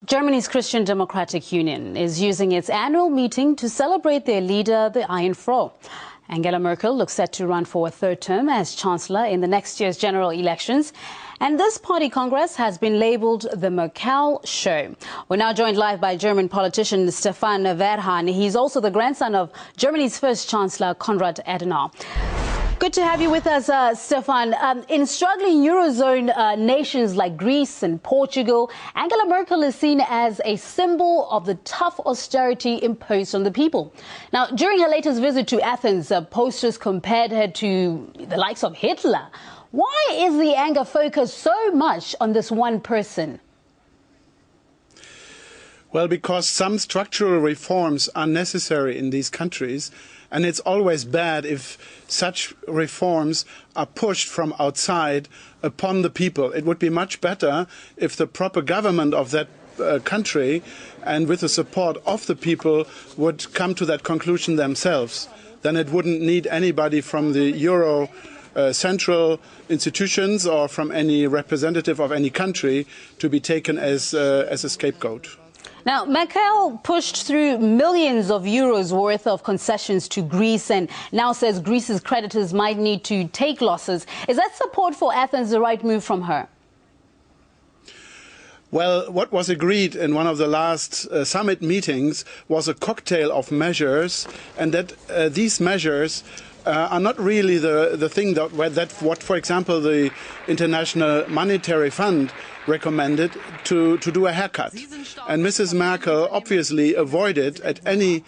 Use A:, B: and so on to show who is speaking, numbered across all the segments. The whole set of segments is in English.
A: Germany's Christian Democratic Union is using its annual meeting to celebrate their leader, the Iron Frau. Angela Merkel looks set to run for a third term as Chancellor in the next year's general elections. And this party congress has been labelled the Merkel Show. We're now joined live by German politician Stefan Verhan. He's also the grandson of Germany's first Chancellor, Konrad Adenauer. Good to have you with us, Stefan. In struggling Eurozone nations like Greece and Portugal, Angela Merkel is seen as a symbol of the tough austerity imposed on the people. Now, during her latest visit to Athens, posters compared her to the likes of Hitler. Why is the anger focused so much on this one person?
B: Well, because some structural reforms are necessary in these countries, and it's always bad if such reforms are pushed from outside upon the people. It would be much better if the proper government of that country and with the support of the people would come to that conclusion themselves. Then it wouldn't need anybody from the Euro central institutions or from any representative of any country to be taken as a scapegoat.
A: Now, Merkel pushed through millions of euros worth of concessions to Greece and now says Greece's creditors might need to take losses. Is that support for Athens the right move from her?
B: Well, what was agreed in one of the last summit meetings was a cocktail of measures, and that these measures are not really the thing that what, for example, the International Monetary Fund recommended to do a haircut. And Mrs. Merkel obviously avoided at any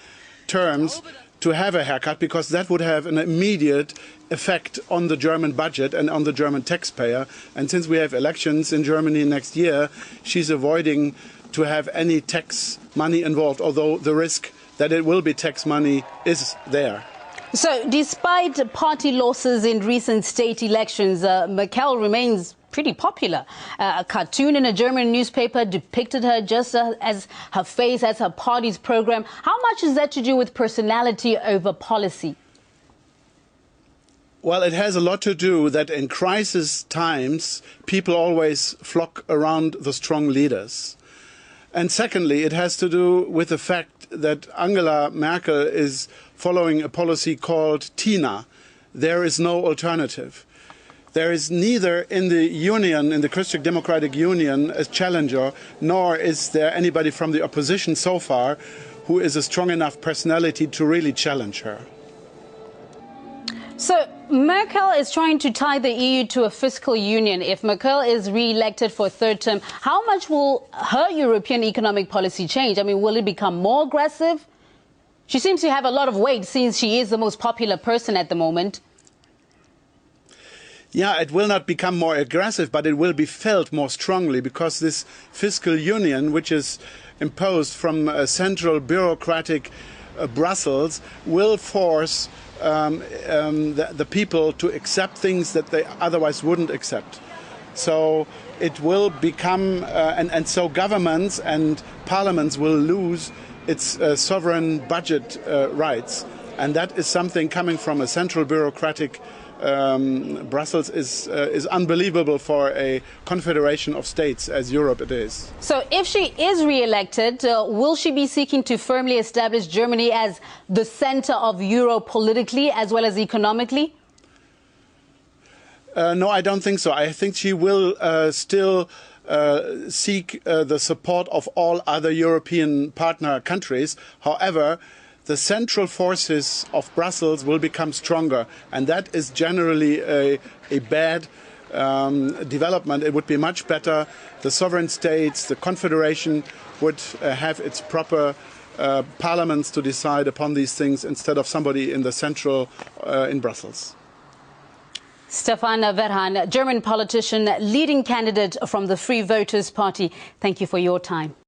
B: terms to have a haircut because that would have an immediate effect on the German budget and on the German taxpayer. And since we have elections in Germany next year, she's avoiding to have any tax money involved, although the risk that it will be tax money is there.
A: So, despite party losses in recent state elections, Merkel remains pretty popular. A cartoon in a German newspaper depicted her just as her face, as her party's program. How much is that to do with personality over policy?
B: Well, it has a lot to do that in crisis times, people always flock around the strong leaders. And secondly, it has to do with the fact that Angela Merkel is following a policy called TINA. There is no alternative. There is neither in the Union, in the Christian Democratic Union, a challenger, nor is there anybody from the opposition so far who is a strong enough personality to really challenge her.
A: So Merkel is trying to tie the EU to a fiscal union. If Merkel is re-elected for a third term, how much will her European economic policy change? I mean, will it become more aggressive? She seems to have a lot of weight since she is the most popular person at the moment.
B: Yeah, it will not become more aggressive, but it will be felt more strongly because this fiscal union, which is imposed from a central bureaucratic Brussels, will force the people to accept things that they otherwise wouldn't accept. So it will become, and so governments and parliaments will lose its sovereign budget rights. And that is something coming from a central bureaucratic Brussels is unbelievable for a confederation of states as Europe it is.
A: So if she is re-elected, will she be seeking to firmly establish Germany as the center of Europe politically as well as economically?
B: No, I don't think so. I think she will still seek the support of all other European partner countries. However, the central forces of Brussels will become stronger, and that is generally a bad development. It would be much better the sovereign states, the confederation, would have its proper parliaments to decide upon these things instead of somebody in the central in Brussels.
A: Stefan Verhan, German politician, leading candidate from the Free Voters Party. Thank you for your time.